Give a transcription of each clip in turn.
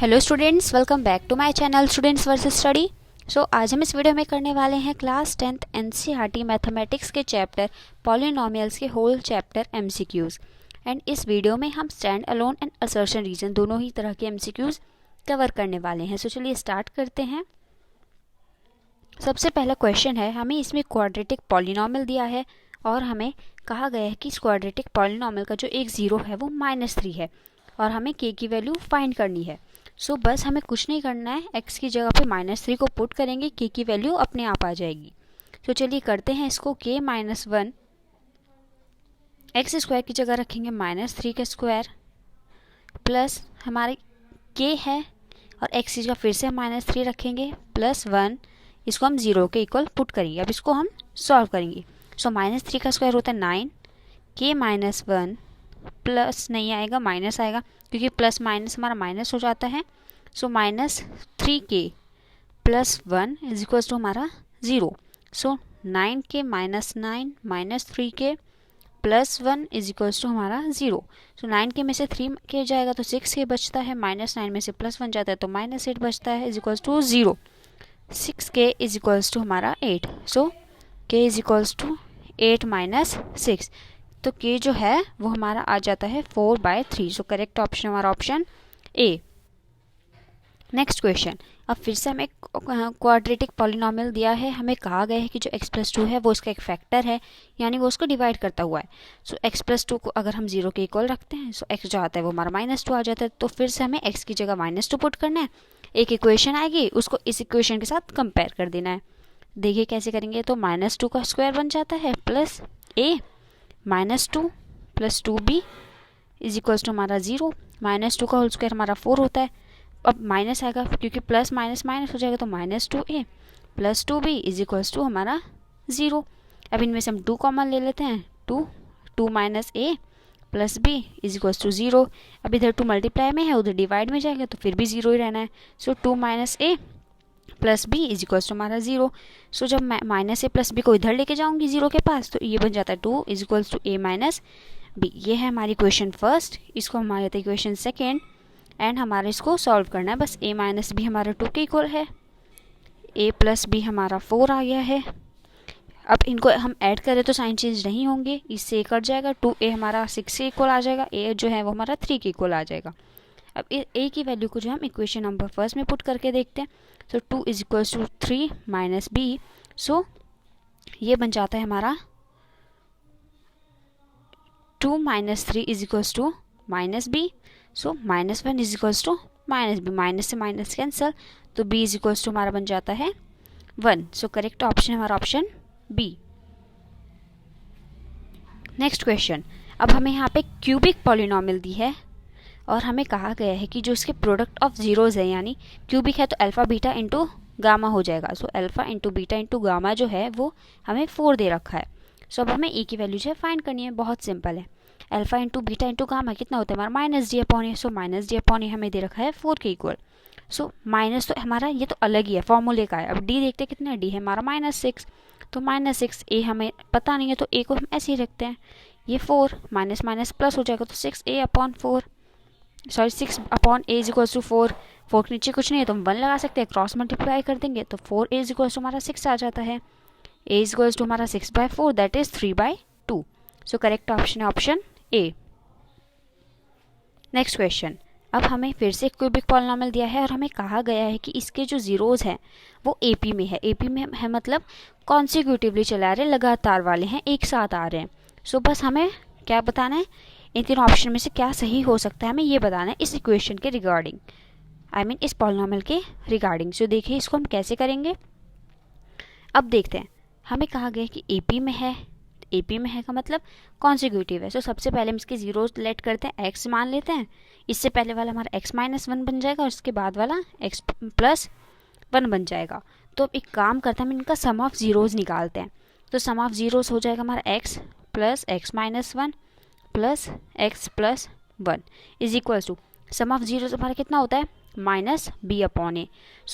Hello students, welcome back to my channel students versus study. आज हम इस video में करने वाले हैं क्लास 10th एनसीईआरटी मैथमेटिक्स के चैप्टर पॉलिनोमियल्स के होल चैप्टर एमसीक्यूज़। एंड इस वीडियो में हम stand alone and assertion reason दोनों ही तरह के एमसीक्यूज़ कवर करने वाले हैं। चलिए स्टार्ट करते हैं। सबसे पहला क्वेश्चन है, हमें इसमें क्वाड्रेटिक पॉलिनोमियल दिया है और हमें कहा गया है कि इस क्वाड्रेटिक पॉलिनोमियल का जो एक ज़ीरो है वो -3 है और हमें k की वैल्यू फाइंड करनी है। बस हमें कुछ नहीं करना है, x की जगह पे -3 को पुट करेंगे, k की वैल्यू अपने आप आ जाएगी। चलिए करते हैं इसको। k - 1 x स्क्वायर की जगह रखेंगे -3 का स्क्वायर प्लस हमारे k है और x की जगह फिर से -3 रखेंगे प्लस 1, इसको हम 0 के इक्वल पुट करेंगे। अब इसको हम सॉल्व करेंगे। -3 का स्क्वायर होता है 9, k - 1 प्लस नहीं आएगा, माइनस आएगा क्योंकि प्लस माइनस हमारा माइनस हो जाता है। -3k plus 1 is equals to हमारा 0। 9k - 9 - 3k plus 1 is equals to हमारा 0। 9k में से 3k जाएगा तो 6k बचता है, -9 में से +1 जाता है तो -8 बचता है, is equals to 0। 6k is equals to हमारा 8। k इज इक्वल्स टू 8 - 6, तो k जो है वो हमारा आ जाता है 4/3। करेक्ट ऑप्शन हमारा ऑप्शन ए। नेक्स्ट क्वेश्चन, अब फिर से हमें क्वाड्रेटिक पॉलिनोमियल दिया है। हमें कहा गया है कि जो x+2 है वो इसका एक फैक्टर है, यानी वो उसको डिवाइड करता हुआ है। x+2 को अगर हम 0 के इक्वल रखते हैं x जो आता है वो हमारा -2 आ जाता है। तो फिर से हमें x की जगह -2 पुट करना है, एक इक्वेशन आएगी उसको इस इक्वेशन के साथ कंपेयर कर देना है। देखिए कैसे करेंगे, तो -2 का स्क्वायर बन जाता है plus a -2 plus 2b is equals to हमारा 0। -2 का होल स्क्वायर हमारा 4 होता है। अब माइनस आएगा क्योंकि प्लस माइनस माइनस हो जाएगा, तो -2a plus 2b is equals to हमारा 0। अब इनमें से हम 2 कॉमन ले लेते हैं, 2 minus a plus b is equals to 0। अब इधर 2 मल्टीप्लाई में है, उधर डिवाइड में जाएगा तो फिर भी 0 ही रहना है। 2 minus a plus b is equals to हमारा 0। जब मैं माइनस a प्लस b को इधर लेके जाऊंगी 0 के पास, तो ये बन जाता है 2 is equals to a minus b। ये है हमारी इक्वेशन फर्स्ट। इसको हमारे था इक्वेशन सेकेंड एंड हमारे इसको सॉल्व करना है। बस a माइनस b हमारा 2 के इक्वल है, a प्लस b हमारा 4 आ गया है। अब इनको हम ऐड करें तो साइन चेंज नहीं होंगे, इससे कट जाएगा। 2a हमारा 6 के इक्वल आ जाएगा, a जो है वो हमारा 3 के इक्वल आ जाएगा। अब a की वैल्यू को जो हम इक्वेशन नंबर फर्स्ट में पुट करके देखते हैं, 2 is equals to 3 minus b। ये बन जाता है हमारा 2 माइनस 3 is equals to minus b। -1 is equals to minus b, minus से माइनस कैंसल, तो b इज इक्वल्स टू हमारा बन जाता है 1। करेक्ट ऑप्शन हमारा ऑप्शन बी। नेक्स्ट क्वेश्चन, अब हमें यहाँ पे क्यूबिक पॉलिनोमियल दी है और हमें कहा गया है कि जो इसके प्रोडक्ट ऑफ जीरोज है, यानी क्यूबिक है तो अल्फा बीटा इंटू गामा हो जाएगा। Alpha into beta into gamma जो है वो हमें 4 दे रखा है। अब हमें ए की वैल्यू जो है फाइंड करनी है। बहुत सिंपल है, alpha into beta into gamma कितना होता है हमारा -d/a। -d/a हमें दे रखा है 4 के इक्वल। माइनस तो हमारा ये तो अलग ही है, फॉर्मूले का है। अब डी देखते हैं कितना, डी है हमारा -6, तो -6 ए हमें पता नहीं है तो ए को हम ऐसे ही रखते हैं। ये 4 माइनस माइनस प्लस हो जाएगा, तो 6a/4 6/a is equals to 4। 4 के नीचे कुछ नहीं है तो हम 1 लगा सकते हैं, क्रॉस मल्टीप्लाई कर देंगे तो 4a इज इक्वल्स टू हमारा 6 आ जाता है। a इज इक्वल्स टू हमारा 6/4 दैट इज 3/2। करेक्ट ऑप्शन है ऑप्शन ए। नेक्स्ट क्वेश्चन, अब हमें फिर से क्यूबिक पॉलिनोमियल दिया है और हमें कहा गया है कि इसके जो जीरोज हैं वो AP में है। AP में है मतलब कॉन्सिक्यूटिवली चला रहे, लगातार वाले हैं, एक साथ आ रहे हैं। बस हमें क्या बताना है, इन तीनों ऑप्शन में से क्या सही हो सकता है हमें ये बताना है इस इक्वेशन के रिगार्डिंग, इस पॉलिनोमियल के रिगार्डिंग। देखिए इसको हम कैसे करेंगे। अब देखते हैं, हमें कहा गया है कि AP में है, AP में है का मतलब कॉन्सिक्यूटिव है। सबसे पहले हम इसके जीरोज लेट करते हैं, x मान लेते हैं। इससे पहले वाला हमारा x -1 बन जाएगा और इसके बाद वाला x +1 बन जाएगा। तो अब एक काम करते हैं, हम इनका सम ऑफ जीरोज निकालते हैं। तो सम ऑफ जीरोज हो जाएगा हमारा x plus x -1 plus x +1 is equals to sum of zeros हमारा कितना होता है -b/a।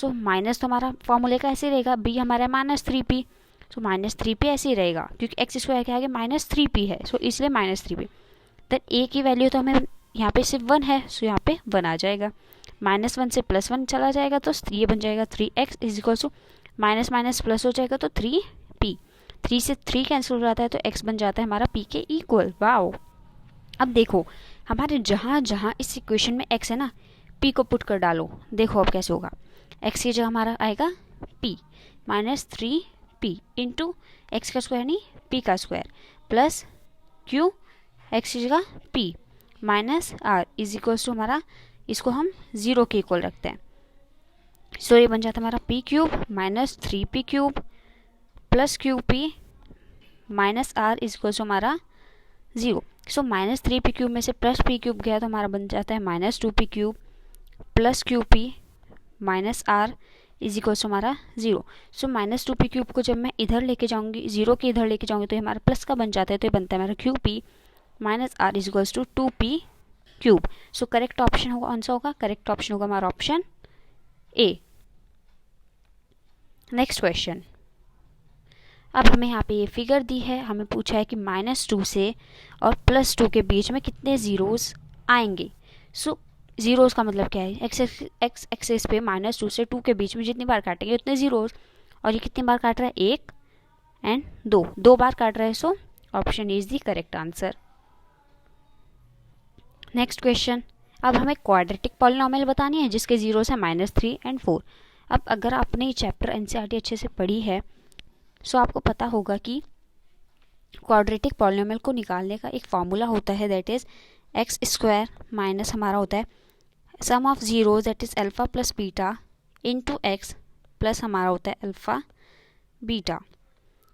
माइनस तो हमारा फॉर्मूले का ऐसे रहेगा, b हमारा -3p, -3p ऐसे ही रहेगा क्योंकि एक्स स्क्वायर के आगे -3p है, इसलिए -3p। देन a की वैल्यू तो हमें यहाँ पे सिर्फ 1 है, यहाँ पे 1 आ जाएगा। -1 से +1 चला जाएगा तो ये बन जाएगा 3x is equal to minus minus plus हो जाएगा तो 3p। 3 से 3 कैंसिल हो जाता है तो x बन जाता है हमारा p के इक्वल। वाओ। अब देखो हमारे जहाँ जहाँ इस इक्वेशन में x है ना, p को पुट कर डालो, देखो अब कैसे होगा। x की जगह हमारा आएगा p -3p इंटू एक्स का स्क्वायर नहीं p का स्क्वायर प्लस q x की जगह p minus r is equals to हमारा, इसको हम 0 के इक्वल रखते हैं। सो ये बन जाता है हमारा p cube -3p cube plus QP minus r is equal to हमारा 0। सो -3p क्यूब में से प्लस p क्यूब गया तो हमारा बन जाता है -2p cube plus QP minus r is equal to हमारा 0। सो -2p क्यूब को जब मैं इधर लेके जाऊंगी, 0 के इधर लेके जाऊंगी तो ये हमारा प्लस का बन जाता है, तो ये बनता है हमारा QP minus r is equal to 2p cube. So correct option होगा, कौन सा होगा? करेक्ट ऑप्शन होगा हमारा ऑप्शन ए। Next question. अब हमें यहाँ पे ये फिगर दी है, हमें पूछा है कि -2 से और +2 के बीच में कितने ज़ीरोज़ आएंगे। सो ज़ीरोज़ का मतलब क्या है? एक्स एक्सेस पे -2 से 2 के बीच में जितनी बार काटेंगे उतने ज़ीरोज़, और ये कितनी बार काट रहा है? 1 एंड 2 बार काट रहा है। So option is the correct answer. Next question. अब हमें क्वाड्रेटिक पॉलिनोमियल बतानी है जिसके ज़ीरोज़ हैं -3 एंड 4। अब अगर आपने ये चैप्टर एनसीईआरटी अच्छे से पढ़ी है सो आपको पता होगा कि क्वाड्रेटिक पॉलिनोमियल को निकालने का एक फॉर्मूला होता है, that is x square minus हमारा होता है sum of zeros that is alpha plus beta into x plus हमारा होता है अल्फा बीटा।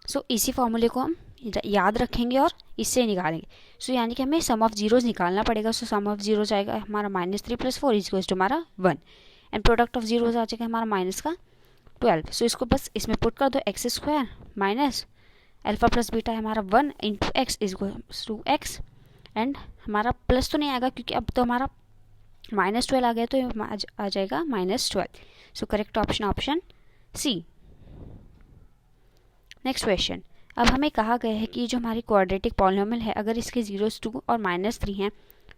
सो इसी फॉर्मूले को हम याद रखेंगे और इससे निकालेंगे। सो यानी कि हमें सम ऑफ जीरोज निकालना पड़ेगा। सो सम ऑफ जीरोज आएगा हमारा -3 + 4 इज इक्वल्स टू हमारा 1 एंड प्रोडक्ट ऑफ जीरोज आ जाएगा हमारा माइनस का 12। सो इसको बस इसमें पुट कर दो, x square minus alpha plus beta है हमारा 1 into x is equals to x, and हमारा प्लस तो नहीं आएगा क्योंकि अब तो हमारा -12 आ गया तो आ जाएगा -12। So correct option option C. Next question. अब हमें कहा गया है कि जो हमारी क्वाड्रेटिक पॉलिनोमियल है अगर इसके जीरोज 2 और -3 हैं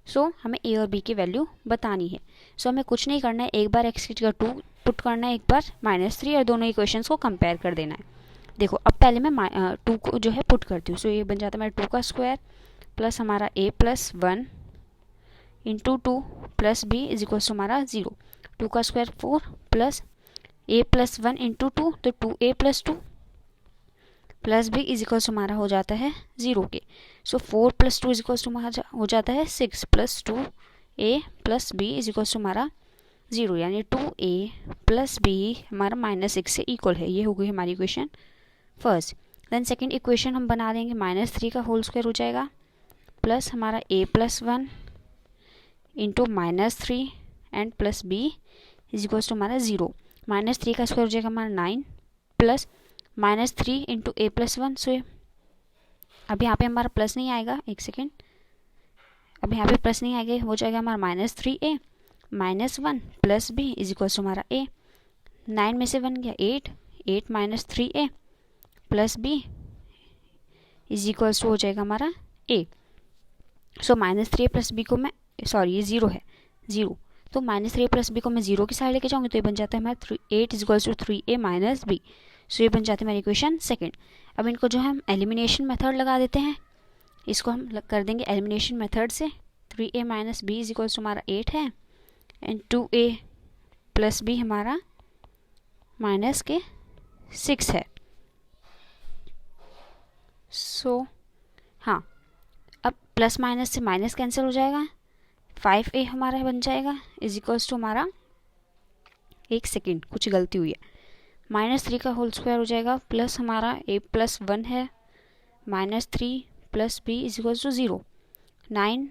सो हमें ए और बी की वैल्यू बतानी है। सो हमें कुछ नहीं करना है, एक बार एक्स की जगह 2 पुट करना है, एक बार -3 और दोनों इक्वेशंस को कंपेयर कर देना है। देखो अब पहले मैं 2 को जो है पुट करती हूँ। सो ये बन जाता है मेरा 2 का स्क्वायर प्लस हमारा a + 1 into 2 plus b is equal to हमारा 0। 2 का स्क्वायर 4 प्लस a + 1 इंटू 2 तो 2a + 2 plus b is equal to हमारा हो जाता है 0 के। सो 4 + 2 इज इक्वल टू हो जाता है 6 plus 2a + b is equal to हमारा 0, यानी 2a + b हमारा -6 से इक्वल है। ये हो गई हमारी equation first. Then second equation हम बना देंगे, -3 का होल स्क्वायर हो जाएगा प्लस हमारा a + 1 into -3 and plus b is equal to हमारा 0। -3 का स्क्वायर हो जाएगा हमारा 9 प्लस -3 इंटू a + 1। सो अब यहाँ पे हमारा प्लस नहीं आएगा, एक सेकेंड, अब यहाँ पे प्लस नहीं आएगा, हो जाएगा हमारा -3a -1 plus b is equal to हमारा a। 9 में से 1 गया 8 -3a plus b is equal to हो जाएगा हमारा a। So -3a plus b को मैं ये 0 है 0, तो -3a प्लस b को मैं 0 की साइड लेके जाऊँगी तो ये बन जाता है हमारा 8 is equal to 3a minus b। So ये बन जाती है हमारी इक्वेशन सेकेंड। अब इनको जो है हम एलिमिनेशन मेथड लगा देते हैं, इसको हम कर देंगे एलिमिनेशन मेथड से। 3a minus b is equal to हमारा 8 है एंड 2a प्लस b हमारा माइनस के 6 है। सो हाँ, अब प्लस माइनस से माइनस कैंसिल हो जाएगा, 5a हमारा बन जाएगा इज इक्वल्स टू हमारा, एक सेकेंड कुछ गलती हुई है, -3 का होल स्क्वायर हो जाएगा प्लस हमारा a + 1 है -3 plus b is equals to 0। 9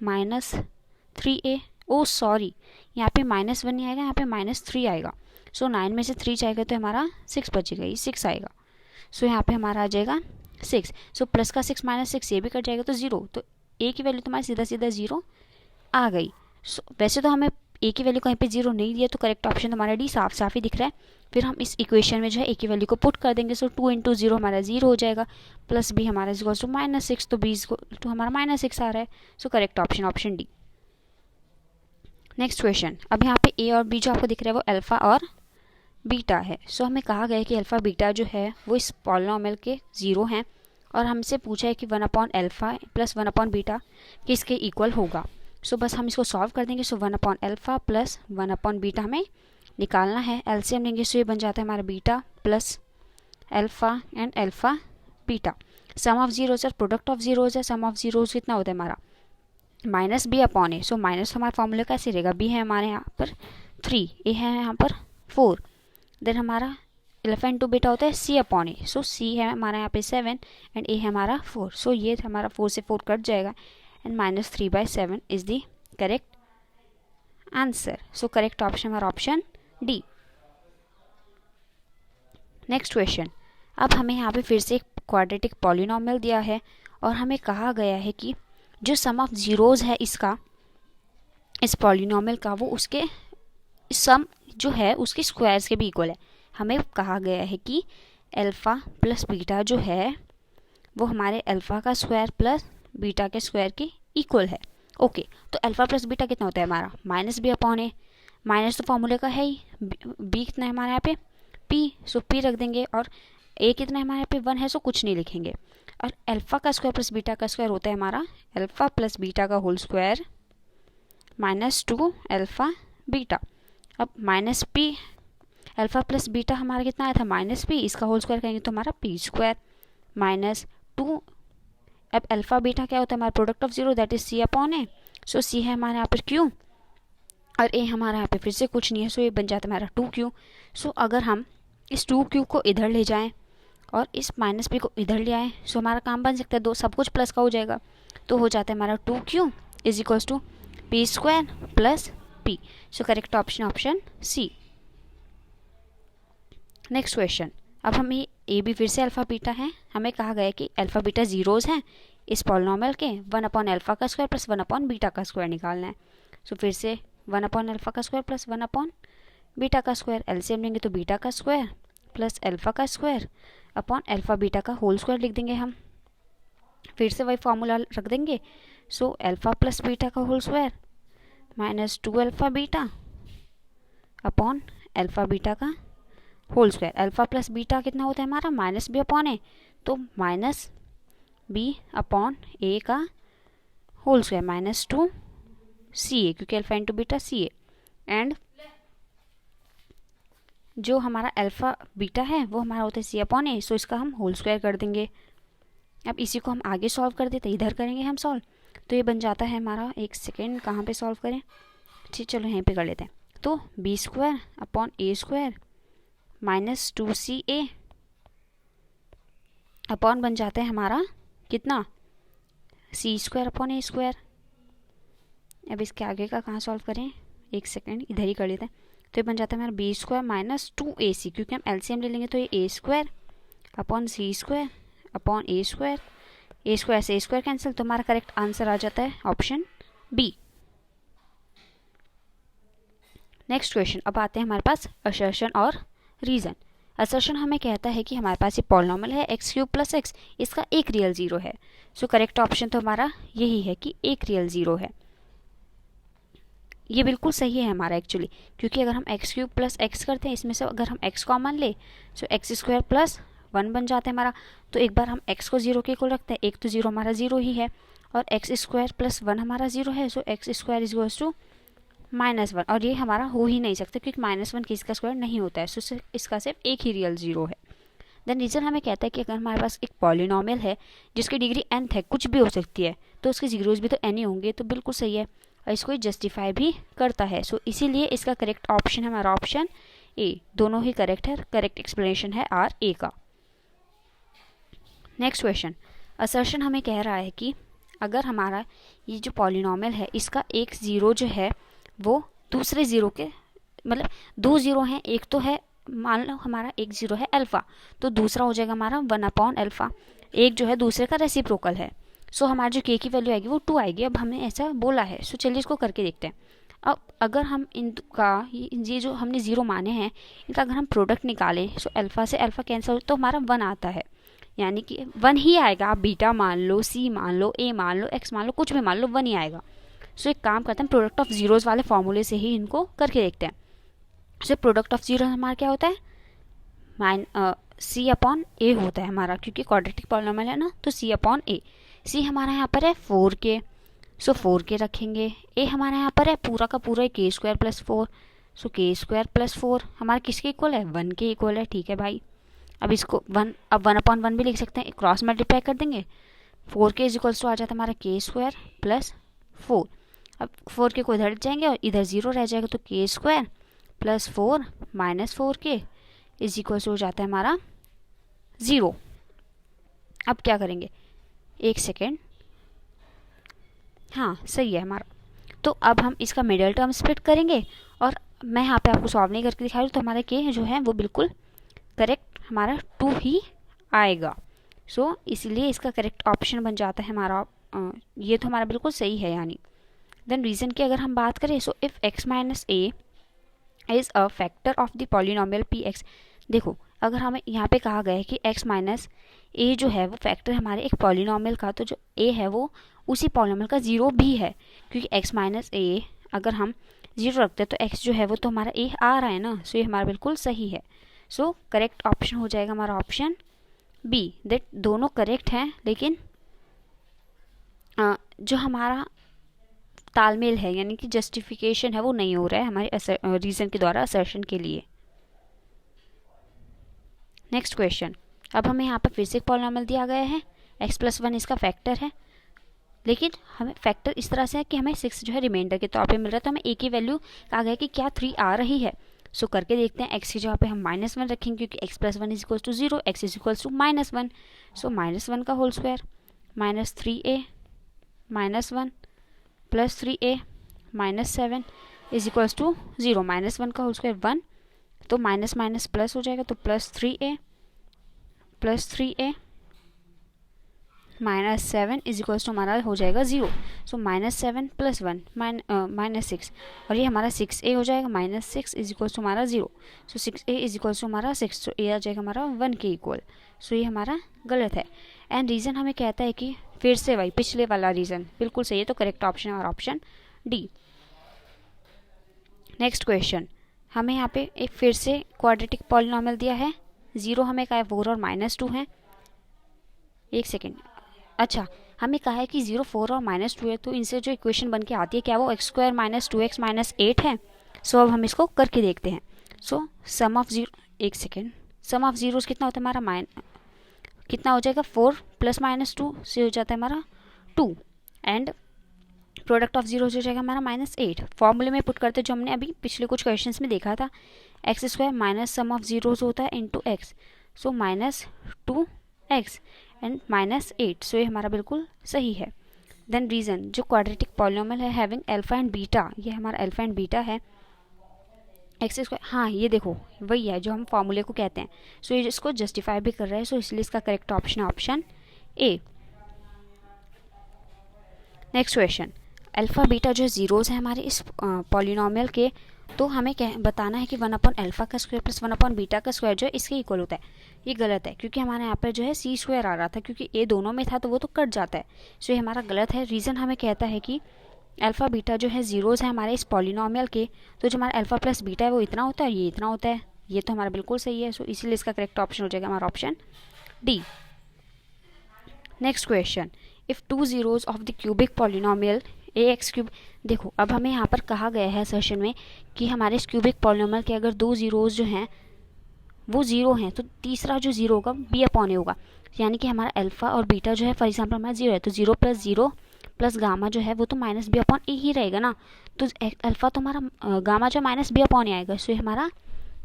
-3a, oh sorry यहाँ पे -1 नहीं आएगा, यहाँ पे -3 आएगा। सो 9 में से 3 जाएगा तो हमारा 6 बचेगा, ये 6 आएगा। सो यहाँ पे हमारा आ जाएगा 6। सो प्लस का 6 -6 ये भी कट जाएगा तो 0, तो a की वैल्यू तुम्हारी सीधा सीधा 0 आ गई। सो वैसे तो हमें a की वैल्यू कहीं पे 0 नहीं दिया तो करेक्ट ऑप्शन हमारा डी साफ साफ ही दिख रहा है। फिर हम इस इक्वेशन में जो है a की वैल्यू को पुट कर देंगे। सो 2 × 0 हमारा 0 हो जाएगा प्लस b हमारा इज इक्वल टू -6, तो b इज इक्वल टू हमारा -6 आ रहा है। सो correct option option D. Next question, अब यहाँ पे ए और बी जो आपको दिख रहा है वो अल्फ़ा और बीटा है। सो हमें कहा गया है कि अल्फ़ा बीटा जो है वो इस पॉलिनॉमियल के ज़ीरो हैं और हमसे पूछा है कि 1/α प्लस 1/बीटा किसके इक्वल होगा। सो बस हम इसको सॉल्व कर देंगे। सो 1/α प्लस 1/बीटा हमें निकालना है। एलसीएम लेंगे सो ये बन जाता है हमारा beta plus alpha and alpha beta. Sum of zeros और प्रोडक्ट ऑफ जीरोज है। सम ऑफ जीरोज कितना होता है हमारा माइनस बी अपॉन ए। सो माइनस हमारा फॉर्मूला कैसे रहेगा, बी है हमारे यहाँ पर 3, ए है यहाँ पर 4, देन हमारा अल्फ़ा इंटू बीटा होता है सी अपॉन ए। सो सी है हमारा यहाँ पे 7 एंड ए है हमारा 4। सो ये हमारा 4 से 4 कट जाएगा and -3/7 is the correct answer. So correct option हमारा ऑप्शन डी। नेक्स्ट क्वेश्चन, अब हमें यहाँ पे फिर से एक क्वाड्रेटिक पॉलिनॉमियल दिया है और हमें कहा गया है कि जो सम ऑफ जीरोज है इसका, इस पॉलिनॉमियल का, वो उसके सम जो है उसके स्क्वायर्स के भी इक्वल है। हमें कहा गया है कि अल्फ़ा प्लस बीटा जो है वो हमारे अल्फ़ा का स्क्वायर प्लस बीटा के स्क्वायर के इक्वल है। ओके, तो अल्फ़ा प्लस बीटा कितना होता है हमारा माइनस बी अपॉन ए। माइनस तो फॉर्मूले का है ही, बी कितना है हमारे यहाँ पे पी, सो पी रख देंगे और ए कितना है हमारे यहाँ पे 1 है, सो कुछ नहीं लिखेंगे। और अल्फ़ा का स्क्वायर प्लस बीटा का स्क्वायर होता है हमारा अल्फ़ा प्लस बीटा का होल स्क्वायर -2 अल्फ़ा बीटा। अब minus P, alpha plus beta हमारा कितना आया था माइनस पी, इसका होल स्क्वायर करेंगे तो हमारा पी स्क्वायर -2। अब अल्फ़ा बीटा क्या होता है हमारा product of zero, that is c upon A. So c है हमारे यहाँ पर क्यू और ए हमारा यहाँ पे फिर से कुछ नहीं है, सो ये बन जाता है हमारा 2q। सो अगर हम इस 2q को इधर ले जाएं और इस माइनस पी को इधर ले आएँ, सो हमारा काम बन सकता है, दो सब कुछ प्लस का हो जाएगा, तो हो जाता है हमारा 2q is equals to P square plus P. So correct option option C. Next question, अब हम ये भी फिर से अल्फ़ा बीटा है। हमें कहा गया है कि अल्फ़ा बीटा जीरोज हैं इस पॉलिनॉमियल के, 1/अल्फ़ा का स्क्वायर प्लस 1/बीटा का स्क्वायर निकालना है। सो फिर से 1/अल्फ़ा का स्क्वायर प्लस 1/बीटा का स्क्वायर, एलसीएम लेंगे तो बीटा का स्क्वायर प्लस अल्फ़ा का स्क्वायर अपॉन अल्फ़ा बीटा का होल स्क्वायर लिख देंगे हम। फिर से वही फॉर्मूला रख देंगे। सो अल्फ़ा प्लस बीटा का whole square -2 alpha beta upon alpha beta का whole square. Alpha plus beta कितना होता है हमारा माइनस बी अपॉन ए, तो माइनस बी अपॉन ए का होल स्क्वायर -2 सी ए, क्योंकि alpha into beta C A. And जो हमारा अल्फ़ा बीटा है वो हमारा होता है सी अपॉन ए, सो इसका हम होल स्क्वायर कर देंगे। अब इसी को हम आगे सॉल्व कर देते, इधर करेंगे हम सॉल्व, तो ये बन जाता है हमारा, एक सेकेंड कहाँ पे सॉल्व करें, ठीक चलो यहीं पे कर लेते हैं। तो बी स्क्वायर अपॉन ए स्क्वायर -2ca अपॉन बन जाता है हमारा कितना सी स्क्वायर अपॉन ए स्क्वायर। अब इसके आगे का कहाँ सॉल्व करें, एक सेकेंड इधर ही कर लेते हैं। तो ये बन जाता है हमारा बी स्क्वायर -2ac, क्योंकि हम एलसीएम ले लेंगे तो ये ए स्क्वायर अपॉन सी स्क्वायर अपॉन ए स्क्वायर से ए स्क्वायर कैंसिल, तो हमारा करेक्ट आंसर आ जाता है ऑप्शन बी। नेक्स्ट क्वेश्चन, अब आते हैं हमारे पास असर्शन और रीज़न। असर्शन हमें कहता है कि हमारे पास ये पॉलिनॉमियल है x³ + x, इसका एक रियल ज़ीरो है। सो करेक्ट ऑप्शन तो हमारा यही है कि एक रियल ज़ीरो है। ये बिल्कुल सही है हमारा एक्चुअली, क्योंकि अगर हम x³ + x करते हैं, इसमें से अगर हम x कॉमन ले सो x² + 1 बन जाता है हमारा। तो एक बार हम x को 0 के इक्वल रखते हैं, एक तो 0 हमारा 0 ही है और x² + 1 हमारा 0 है, सो x² = -1, और ये हमारा हो ही नहीं सकता क्योंकि -1 किसका स्क्वायर नहीं होता है, सो इसका सिर्फ एक ही रियल ज़ीरो है। देन रीज़न हमें कहता है कि अगर हमारे पास एक पॉलिनॉमियल है जिसकी डिग्री nth है, कुछ भी हो सकती है, तो उसके जीरोज भी तो n ही होंगे, तो बिल्कुल सही है और इसको जस्टिफाई भी करता है। सो इसीलिए इसका करेक्ट ऑप्शन है हमारा ऑप्शन ए। दोनों ही करेक्ट है, करेक्ट एक्सप्लेनेशन है आर ए का। नेक्स्ट क्वेश्चन, असर्शन हमें कह रहा है कि अगर हमारा ये जो पॉलिनॉमियल है इसका एक ज़ीरो जो है वो दूसरे ज़ीरो के, मतलब दो ज़ीरो हैं, एक तो है मान लो हमारा एक ज़ीरो है अल्फ़ा, तो दूसरा हो जाएगा हमारा 1/अल्फ़ा, एक जो है दूसरे का रेसिप्रोकल है। सो हमारी जो k की वैल्यू आएगी वो 2 आएगी। अब हमने ऐसा बोला है, सो चलिए इसको करके देखते हैं। अब अगर हम इनका ये जो हमने ज़ीरो माने हैं इनका अगर हम प्रोडक्ट निकालें, सो अल्फ़ा से अल्फ़ा कैंसिल तो हमारा 1 आता है, यानी कि 1 ही आएगा। आप बीटा मान लो, सी मान लो, ए मान लो, एक्स मान लो, कुछ भी मान लो, 1 ही आएगा। सो एक काम करते हैं, प्रोडक्ट ऑफ जीरोज़ वाले फॉर्मूले से ही इनको करके देखते हैं। सो प्रोडक्ट ऑफ जीरो हमारा क्या होता है, सी अपॉन ए होता है हमारा, क्योंकि क्वाड्रेटिक पॉलिनोमियल है ना, तो सी अपॉन ए। सी हमारा यहाँ पर है 4k, सो 4k रखेंगे। ए हमारा यहाँ पर है पूरा का पूरा k स्क्वायर प्लस 4, सो k स्क्वायर प्लस 4 हमारा किसके इक्वल है, 1 के इक्वल है। ठीक है भाई, अब इसको 1/1 भी लिख सकते हैं, क्रॉस मल्टीप्लाई कर देंगे। 4k इज इक्वल्स टू आ जाता है हमारा k स्क्वायर प्लस 4। अब 4k को इधर जाएंगे और इधर 0 रह जाएगा, तो k square plus 4 minus 4k is equals हो जाता है हमारा 0। अब क्या करेंगे, एक सेकेंड, हाँ सही है हमारा। तो अब हम इसका मिडिल टर्म स्प्लिट करेंगे, और मैं यहाँ पे आपको सॉल्व नहीं करके दिखा रही हूँ, तो हमारा के जो है वो बिल्कुल करेक्ट हमारा 2 ही आएगा। सो इसीलिए इसका करेक्ट ऑप्शन बन जाता है हमारा, ये तो हमारा बिल्कुल सही है यानी। देन रीज़न की अगर हम बात करें, so if x minus A is a factor of the polynomial px। देखो अगर हमें यहाँ पे कहा गया है कि x माइनस ए जो है वो फैक्टर हमारे एक पॉलिनोमियल का, तो जो a है वो उसी पॉलिनोमियल का 0 भी है, क्योंकि x माइनस ए अगर हम 0 रखते हैं तो x जो है वो तो हमारा a आ रहा है ना, सो ये हमारा बिल्कुल सही है। सो करेक्ट ऑप्शन हो जाएगा हमारा ऑप्शन बी, दैट दोनों करेक्ट हैं, लेकिन जो हमारा तालमेल है यानी कि जस्टिफिकेशन है वो नहीं हो रहा है हमारे रीज़न के द्वारा असर्शन के लिए। नेक्स्ट क्वेश्चन, अब हमें यहाँ पर फिर से एक पॉलिनोमियल दिया गया है, x+1 इसका फैक्टर है, लेकिन हमें फैक्टर इस तरह से है कि हमें 6 जो है रिमाइंडर के तौर पे मिल रहा है, तो हमें a की वैल्यू कहा गया कि क्या 3 आ रही है। सो करके देखते हैं, x की जगह पे हम -1 रखेंगे, क्योंकि x+1 is equals to 0, x is equals to -1, so -1 का whole square -3a -1 plus 3a -7 is equals to 0, -1 का होल स्क्वायर 1, तो माइनस माइनस प्लस हो जाएगा, तो +3a -7 इज इक्वल्स टू हमारा हो जाएगा 0। सो -7 + 1 -6, और ये हमारा 6a हो जाएगा, -6 इज इक्वल्स टू हमारा 0। सो 6a इज इक्वल्स टू हमारा 6, तो ये आ जाएगा हमारा 1 के इक्वल। सो ये हमारा गलत है। एंड रीज़न हमें कहता है कि फिर से वही पिछले वाला रीज़न बिल्कुल सही है, तो करेक्ट ऑप्शन है और ऑप्शन डी। नेक्स्ट क्वेश्चन, हमें यहाँ पे एक फिर से क्वाड्रेटिक पॉलिनोमियल दिया है, 0 हमें कहा है 4 और -2 है। एक सेकेंड, अच्छा हमें कहा है कि 0 4 और -2 है, तो इनसे जो इक्वेशन बन के आती है क्या वो x² - 2x - 8 है। सो अब हम इसको करके देखते हैं। सो सम ऑफ 0, एक सेकेंड, सम ऑफ जीरोस कितना होता है हमारा, कितना हो जाएगा 4 + -2 से हो जाता है हमारा 2, एंड प्रोडक्ट ऑफ जीरो हो जाएगा हमारा -8। फॉर्मूले में पुट करते जो हमने अभी पिछले कुछ क्वेश्चंस में देखा था, x² minus sum of zeros होता है into x, so -2x and -8। सो ये हमारा बिल्कुल सही है। देन रीज़न, जो क्वाड्रेटिक पॉलिनोमियल है हैविंग अल्फा एंड बीटा, ये हमारा अल्फा एंड बीटा है, x², हाँ ये देखो वही है जो हम फॉर्मूले को कहते हैं। सो ये इसको जस्टिफाई भी कर रहा है, सो इसलिए इसका करेक्ट ऑप्शन है option A. Next question, alpha beta जो जीरोज़ है हमारे इस पॉलिनोमियल के, तो हमें बताना है कि 1/α का स्क्वायर प्लस 1/बीटा का स्क्वायर जो है इसके इक्वल होता है। ये गलत है, क्योंकि हमारे यहाँ पर जो है c² आ रहा था, क्योंकि ए दोनों में था तो वो तो कट जाता है। सो ये हमारा गलत है। रीज़न हमें कहता है कि अल्फ़ा बीटा जो है जीरोज़ है हमारे इस पॉलिनोमियल के, तो जो हमारा अल्फ़ा प्लस बीटा है वो इतना होता है, ये इतना होता है, ये तो हमारा बिल्कुल सही है। सो इसीलिए इसका करेक्ट ऑप्शन हो जाएगा हमारा option D. Next question, if 2 zeros of the cubic polynomial ax³, देखो अब हमें यहाँ पर कहा गया है सेशन में कि हमारे इस क्यूबिक पॉलिनोमियल के अगर 2 zeros जो हैं वो 0 हैं, तो तीसरा जो 0 होगा b/a होगा, यानी कि हमारा अल्फ़ा और बीटा जो है फॉर एग्जाम्पल हमारा 0 है, तो 0 + 0 प्लस गामा जो है वो तो -b/a ही रहेगा ना, तो अल्फ़ा तो हमारा गामा जो -b/a आएगा। सो ये हमारा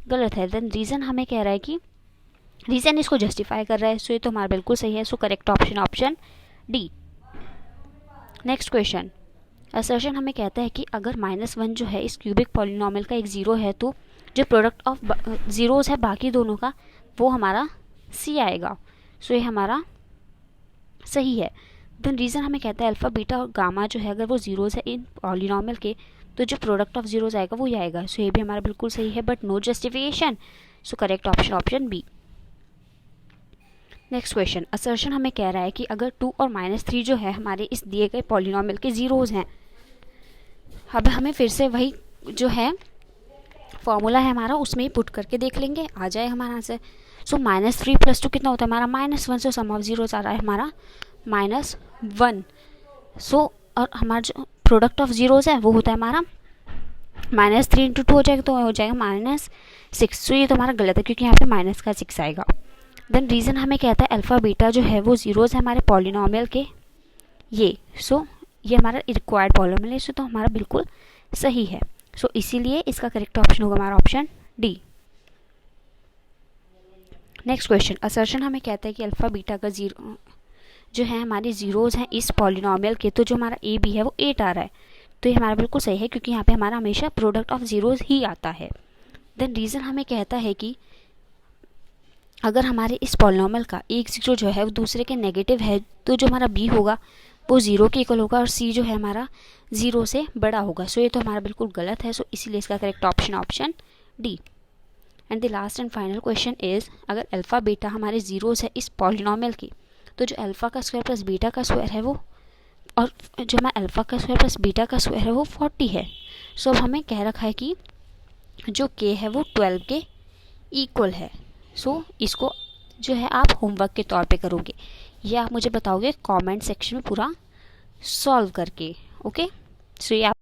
गलत है। देन रीज़न हमें कह रहा है कि रीज़न इसको जस्टिफाई कर रहा है, सो ये तो हमारा बिल्कुल सही है। सो correct option option D. Next question, assertion हमें कहता है कि अगर -1 जो है इस क्यूबिक पॉलिनोमियल का एक 0 है, तो जो प्रोडक्ट ऑफ जीरोज़ है बाकी दोनों का वो हमारा c आएगा। सो ये हमारा सही है। देन रीज़न हमें कहता है अल्फ़ा बीटा और गामा जो है अगर वो जीरोज़ है इन पॉलिनोमियल के, तो जो प्रोडक्ट ऑफ जीरोज़ आएगा वो ये आएगा। सो ये भी हमारा बिल्कुल सही है, but no justification. So correct option option B. Next question, assertion हमें कह रहा है कि अगर 2 और -3 जो है हमारे इस दिए गए पॉलिनोमियल के जीरोज़ हैं, अब हमें फिर से वही जो है फॉर्मूला है हमारा उसमें ही पुट करके देख लेंगे, आ जाए हमारा आंसर। सो -3 + 2 कितना होता है हमारा -1। सो सम ऑफ जीरोस आ रहा है हमारा -1। सो और हमारा जो प्रोडक्ट ऑफ जीरोस है वो होता है हमारा -3 × 2 हो जाएगा तो हो जाएगा -6। सो ये तो हमारा गलत है क्योंकि यहाँ पे माइनस का 6 आएगा। देन रीज़न हमें कहता है अल्फ़ा बीटा जो है वो जीरोस है हमारे पॉलिनोमियल के ये। सो ये हमारा रिक्वायर्ड पॉलिनोमियल है, सो तो हमारा बिल्कुल सही है। सो इसीलिए इसका करेक्ट ऑप्शन होगा हमारा option D. Next question, assertion हमें कहता है कि अल्फ़ा बीटा का जीरो जो है हमारे जीरोस हैं इस पॉलिनोमियल के, तो जो हमारा ए बी है वो 8 आ रहा है, तो ये हमारा बिल्कुल सही है क्योंकि यहाँ पे हमारा हमेशा प्रोडक्ट ऑफ जीरोस ही आता है। देन रीज़न हमें कहता है कि अगर हमारे इस पॉलिनोमियल का एक जीरो जो है वो दूसरे के नेगेटिव है तो जो हमारा बी होगा वो जीरो के इक्वल होगा और सी जो है हमारा जीरो से बड़ा होगा। सो ये तो हमारा बिल्कुल गलत है। सो इसीलिए इसका correct option option D. And the last and final question is, अगर अल्फ़ा बीटा हमारे जीरोस है इस पॉलिनोमियल की, तो जो अल्फ़ा का स्क्वायर प्लस बीटा का स्क्वायर है वो, और जो हमारा अल्फ़ा का स्क्वायर प्लस बीटा का स्क्वायर है वो 40 है। सो अब हमें कह रखा है कि जो के है वो 12 के इक्वल है। सो इसको जो है आप होमवर्क के तौर पे करोगे, ये आप मुझे बताओगे कमेंट सेक्शन में पूरा सॉल्व करके। ओके, सो ये आप